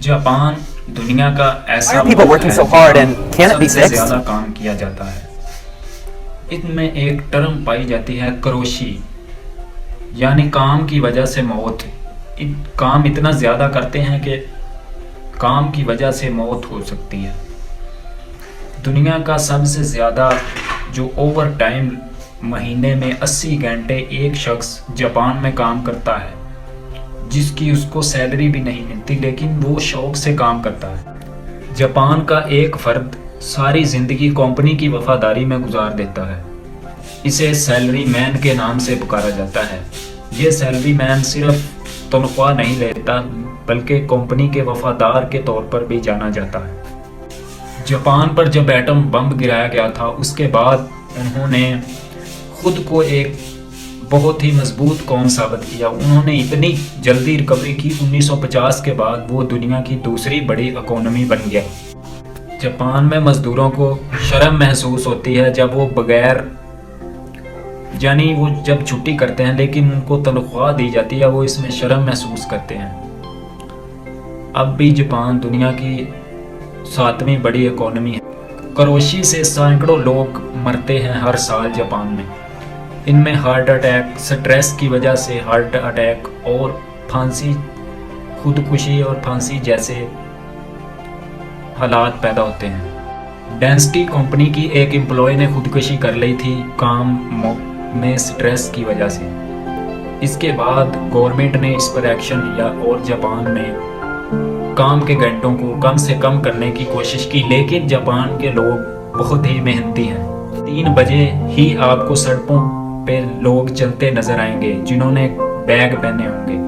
Japan दुनिया का Why ऐसा are people मुल्क working है so hard and जहाँ can't it be सबसे fixed? ज्यादा काम किया जाता है। इनमें एक टर्म पाई जाती है करोशी, यानी काम की वजह से मौत। काम इतना ज़्यादा करते हैं कि काम की वजह से मौत हो सकती है। दुनिया का सबसे ज़्यादा जो ओवर टाइम महीने में 80 घंटे एक शख्स जापान में काम करता है, जिसकी उसको सैलरी भी नहीं मिलती, लेकिन वो शौक से काम करता है। जापान का एक फ़र्द सारी ज़िंदगी कंपनी की वफादारी में गुजार देता है। इसे सैलरी मैन के नाम से पुकारा जाता है। ये सैलरी मैन सिर्फ तनख्वाह नहीं लेता, बल्कि कंपनी के वफादार के तौर पर भी जाना जाता है। जापान पर जब एटम बम गिराया गया था, उसके बाद उन्होंने खुद को एक बहुत ही मजबूत कौम साबित किया। उन्होंने इतनी जल्दी रिकवरी की, 1950 के बाद वो दुनिया की दूसरी बड़ी इकोनॉमी बन गया। जापान में मज़दूरों को शर्म महसूस होती है जब वो बगैर, यानी वो जब छुट्टी करते हैं लेकिन उनको तनख्वाह दी जाती है, वो इसमें शर्म महसूस करते हैं। अब भी जापान दुनिया की 7वीं बड़ी इकोनॉमी है। करोशी से सैकड़ों लोग मरते हैं हर साल जापान में। इनमें हार्ट अटैक, स्ट्रेस की वजह से हार्ट अटैक और फांसी, खुदकुशी और फांसी जैसे हालात पैदा होते हैं। डेंसिटी कंपनी की एक एम्प्लॉय ने खुदकुशी कर ली थी काम में स्ट्रेस की वजह से। इसके बाद गवर्नमेंट ने इस पर एक्शन लिया और जापान में काम के घंटों को कम से कम करने की कोशिश की, लेकिन जापान के लोग बहुत ही मेहनती हैं। 3 बजे ही आपको सड़कों पे लोग चलते नजर आएंगे जिन्होंने बैग पहने होंगे।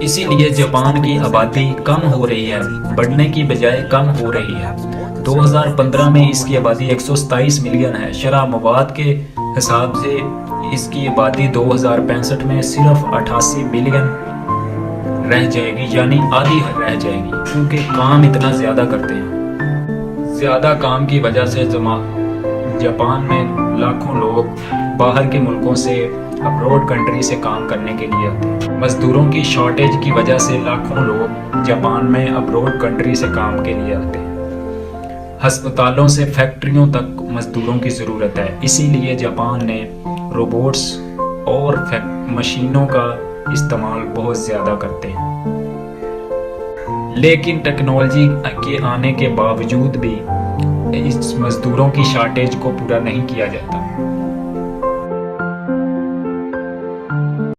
इसीलिए जापान की आबादी कम हो रही है, बढ़ने की बजाय कम हो रही है। 2015 में इसकी आबादी 127 मिलियन है। शरह मवाद के हिसाब से इसकी आबादी 2065 में सिर्फ 88 मिलियन रह जाएगी, यानी आधी रह जाएगी, क्योंकि काम इतना ज़्यादा करते हैं। ज़्यादा काम की वजह से जापान में लाखों लोग बाहर के मुल्कों से, अब्रॉड कंट्री से काम करने के लिए आते हैं। मज़दूरों की शॉर्टेज की वजह से लाखों लोग जापान में अब्रॉड कंट्री से काम के लिए आते हैं। हस्पतालों से फैक्ट्रियों तक मज़दूरों की ज़रूरत है, इसीलिए जापान ने रोबोट्स और मशीनों का इस्तेमाल बहुत ज़्यादा करते हैं। लेकिन टेक्नोलॉजी के आने के बावजूद भी इस मज़दूरों की शॉर्टेज को पूरा नहीं किया जाता।